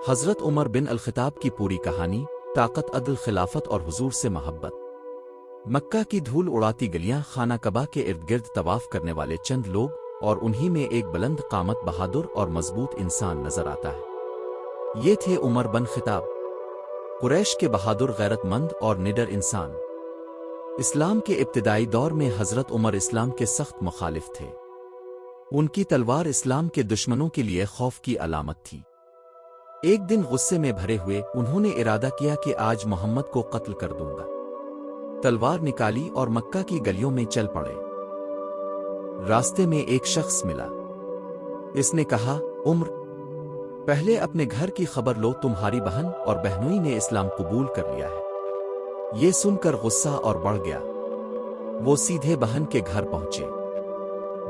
حضرت عمر بن الخطاب کی پوری کہانی، طاقت، عدل، خلافت اور حضور سے محبت۔ مکہ کی دھول اڑاتی گلیاں، خانہ کعبہ کے ارد گرد طواف کرنے والے چند لوگ، اور انہی میں ایک بلند قامت، بہادر اور مضبوط انسان نظر آتا ہے۔ یہ تھے عمر بن خطاب، قریش کے بہادر، غیرت مند اور نڈر انسان۔ اسلام کے ابتدائی دور میں حضرت عمر اسلام کے سخت مخالف تھے۔ ان کی تلوار اسلام کے دشمنوں کے لیے خوف کی علامت تھی۔ ایک دن غصے میں بھرے ہوئے انہوں نے ارادہ کیا کہ آج محمد کو قتل کر دوں گا۔ تلوار نکالی اور مکہ کی گلیوں میں چل پڑے۔ راستے میں ایک شخص ملا۔ اس نے کہا، عمر، پہلے اپنے گھر کی خبر لو، تمہاری بہن اور بہنوئی نے اسلام قبول کر لیا ہے۔ یہ سن کر غصہ اور بڑھ گیا۔ وہ سیدھے بہن کے گھر پہنچے۔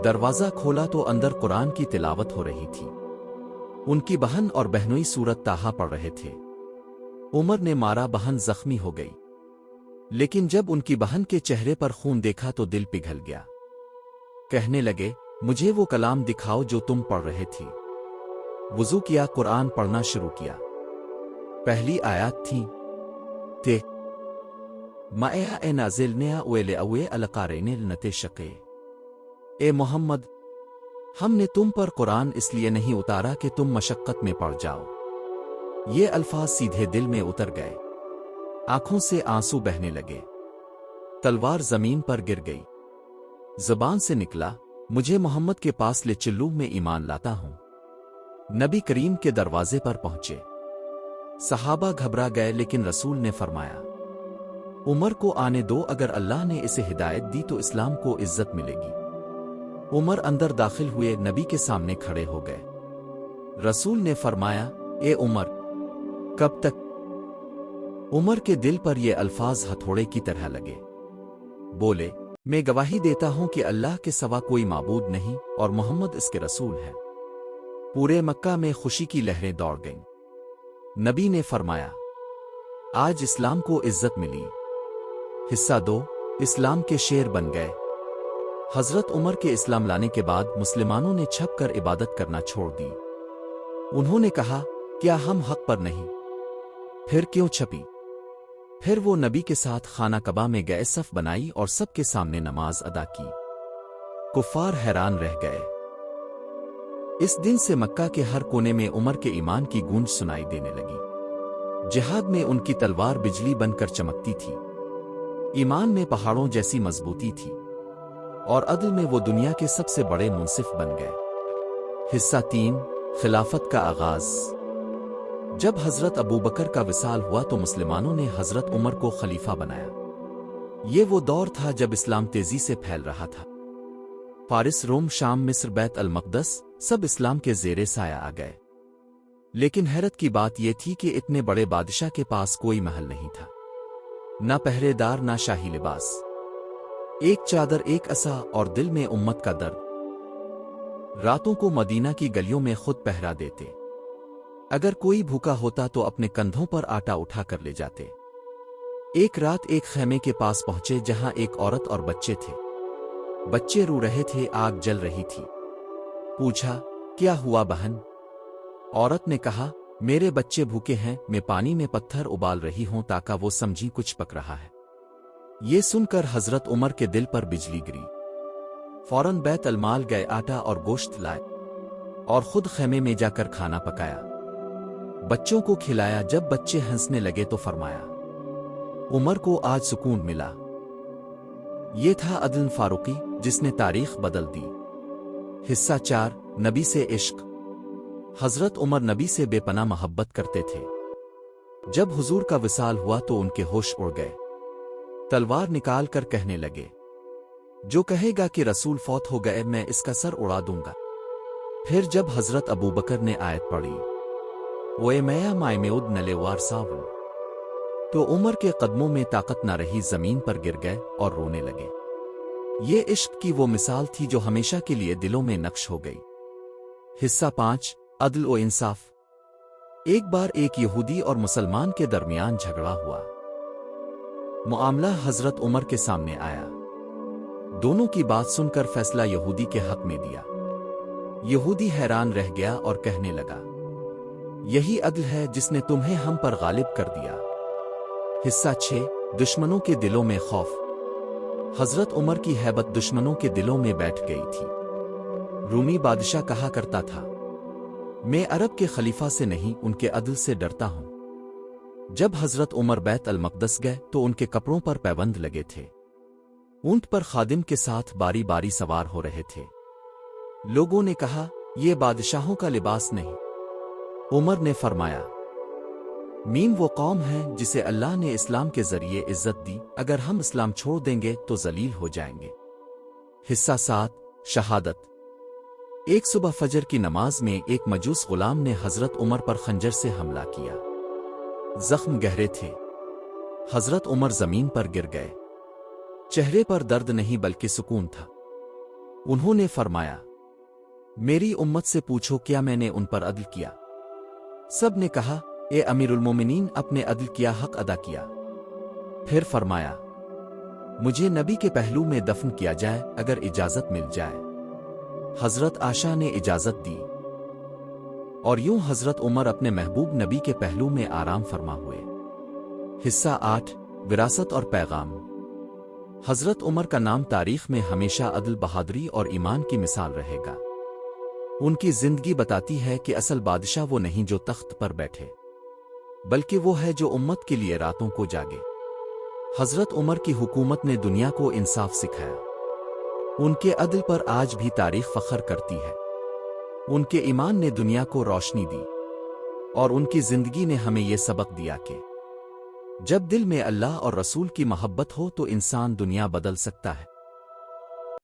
دروازہ کھولا تو اندر قرآن کی تلاوت ہو رہی تھی۔ ان کی بہن اور بہنوئی سورۃ طٰہٰ پڑھ رہے تھے۔ عمر نے مارا، بہن زخمی ہو گئی، لیکن جب ان کی بہن کے چہرے پر خون دیکھا تو دل پگھل گیا۔ کہنے لگے، مجھے وہ کلام دکھاؤ جو تم پڑھ رہے تھی۔ وضو کیا، قرآن پڑھنا شروع کیا۔ پہلی آیات تھی، تے مَائِعَ اے نازل نیا اویل اوے القارین النتے شقے۔ اے محمد، ہم نے تم پر قرآن اس لیے نہیں اتارا کہ تم مشقت میں پڑ جاؤ۔ یہ الفاظ سیدھے دل میں اتر گئے۔ آنکھوں سے آنسو بہنے لگے۔ تلوار زمین پر گر گئی۔ زبان سے نکلا، مجھے محمد کے پاس لے چلو، میں ایمان لاتا ہوں۔ نبی کریم کے دروازے پر پہنچے۔ صحابہ گھبرا گئے، لیکن رسول نے فرمایا، عمر کو آنے دو، اگر اللہ نے اسے ہدایت دی تو اسلام کو عزت ملے گی۔ عمر اندر داخل ہوئے، نبی کے سامنے کھڑے ہو گئے۔ رسول نے فرمایا، اے عمر، کب تک؟ عمر کے دل پر یہ الفاظ ہتھوڑے کی طرح لگے۔ بولے، میں گواہی دیتا ہوں کہ اللہ کے سوا کوئی معبود نہیں اور محمد اس کے رسول ہے۔ پورے مکہ میں خوشی کی لہریں دوڑ گئیں۔ نبی نے فرمایا، آج اسلام کو عزت ملی۔ حصہ 2، اسلام کے شیر بن گئے۔ حضرت عمر کے اسلام لانے کے بعد مسلمانوں نے چھپ کر عبادت کرنا چھوڑ دی۔ انہوں نے کہا، کیا ہم حق پر نہیں؟ پھر کیوں چھپی؟ پھر وہ نبی کے ساتھ خانہ کعبہ میں گئے، صف بنائی اور سب کے سامنے نماز ادا کی۔ کفار حیران رہ گئے۔ اس دن سے مکہ کے ہر کونے میں عمر کے ایمان کی گونج سنائی دینے لگی۔ جہاد میں ان کی تلوار بجلی بن کر چمکتی تھی، ایمان میں پہاڑوں جیسی مضبوطی تھی، اور عدل میں وہ دنیا کے سب سے بڑے منصف بن گئے۔ حصہ 3، خلافت کا آغاز۔ جب حضرت ابوبکر کا وصال ہوا تو مسلمانوں نے حضرت عمر کو خلیفہ بنایا۔ یہ وہ دور تھا جب اسلام تیزی سے پھیل رہا تھا۔ فارس، روم، شام، مصر، بیت المقدس، سب اسلام کے زیر سایہ آ گئے۔ لیکن حیرت کی بات یہ تھی کہ اتنے بڑے بادشاہ کے پاس کوئی محل نہیں تھا، نہ پہرے دار، نہ شاہی لباس، ایک چادر، ایک عصا، اور دل میں امت کا درد۔ راتوں کو مدینہ کی گلیوں میں خود پہرا دیتے۔ اگر کوئی بھوکا ہوتا تو اپنے کندھوں پر آٹا اٹھا کر لے جاتے۔ ایک رات ایک خیمے کے پاس پہنچے جہاں ایک عورت اور بچے تھے۔ بچے رو رہے تھے، آگ جل رہی تھی۔ پوچھا، کیا ہوا بہن؟ عورت نے کہا، میرے بچے بھوکے ہیں، میں پانی میں پتھر ابال رہی ہوں تاکہ وہ سمجھی کچھ پک رہا ہے۔ یہ سن کر حضرت عمر کے دل پر بجلی گری۔ فوراً بیت المال گئے، آٹا اور گوشت لائے اور خود خیمے میں جا کر کھانا پکایا، بچوں کو کھلایا۔ جب بچے ہنسنے لگے تو فرمایا، عمر کو آج سکون ملا۔ یہ تھا عدل فاروقی جس نے تاریخ بدل دی۔ حصہ 4، نبی سے عشق۔ حضرت عمر نبی سے بے پناہ محبت کرتے تھے۔ جب حضور کا وصال ہوا تو ان کے ہوش اڑ گئے۔ تلوار نکال کر کہنے لگے، جو کہے گا کہ رسول فوت ہو گئے، میں اس کا سر اڑا دوں گا۔ پھر جب حضرت ابوبکر نے آیت پڑھی، وے میا مائے میود نلے وار ساون، تو عمر کے قدموں میں طاقت نہ رہی، زمین پر گر گئے اور رونے لگے۔ یہ عشق کی وہ مثال تھی جو ہمیشہ کے لیے دلوں میں نقش ہو گئی۔ حصہ 5، عدل و انصاف۔ ایک بار ایک یہودی اور مسلمان کے درمیان جھگڑا ہوا۔ معاملہ حضرت عمر کے سامنے آیا۔ دونوں کی بات سن کر فیصلہ یہودی کے حق میں دیا۔ یہودی حیران رہ گیا اور کہنے لگا، یہی عدل ہے جس نے تمہیں ہم پر غالب کر دیا۔ حصہ 6 دشمنوں کے دلوں میں خوف۔ حضرت عمر کی ہیبت دشمنوں کے دلوں میں بیٹھ گئی تھی۔ رومی بادشاہ کہا کرتا تھا، میں عرب کے خلیفہ سے نہیں ان کے عدل سے ڈرتا ہوں۔ جب حضرت عمر بیت المقدس گئے تو ان کے کپڑوں پر پیبند لگے تھے، اونٹ پر خادم کے ساتھ باری باری سوار ہو رہے تھے۔ لوگوں نے کہا، یہ بادشاہوں کا لباس نہیں۔ عمر نے فرمایا، میم وہ قوم ہے جسے اللہ نے اسلام کے ذریعے عزت دی، اگر ہم اسلام چھوڑ دیں گے تو ذلیل ہو جائیں گے۔ حصہ 7 شہادت۔ ایک صبح فجر کی نماز میں ایک مجوس غلام نے حضرت عمر پر خنجر سے حملہ کیا۔ زخم گہرے تھے۔ حضرت عمر زمین پر گر گئے۔ چہرے پر درد نہیں بلکہ سکون تھا۔ انہوں نے فرمایا، میری امت سے پوچھو کیا میں نے ان پر عدل کیا؟ سب نے کہا، اے امیر المومنین، اپنے عدل کیا حق ادا کیا۔ پھر فرمایا، مجھے نبی کے پہلو میں دفن کیا جائے اگر اجازت مل جائے۔ حضرت عائشہ نے اجازت دی، اور یوں حضرت عمر اپنے محبوب نبی کے پہلو میں آرام فرما ہوئے۔ حصہ 8 وراثت اور پیغام۔ حضرت عمر کا نام تاریخ میں ہمیشہ عدل، بہادری اور ایمان کی مثال رہے گا۔ ان کی زندگی بتاتی ہے کہ اصل بادشاہ وہ نہیں جو تخت پر بیٹھے، بلکہ وہ ہے جو امت کے لیے راتوں کو جاگے۔ حضرت عمر کی حکومت نے دنیا کو انصاف سکھایا۔ ان کے عدل پر آج بھی تاریخ فخر کرتی ہے۔ ان کے ایمان نے دنیا کو روشنی دی، اور ان کی زندگی نے ہمیں یہ سبق دیا کہ جب دل میں اللہ اور رسول کی محبت ہو تو انسان دنیا بدل سکتا ہے۔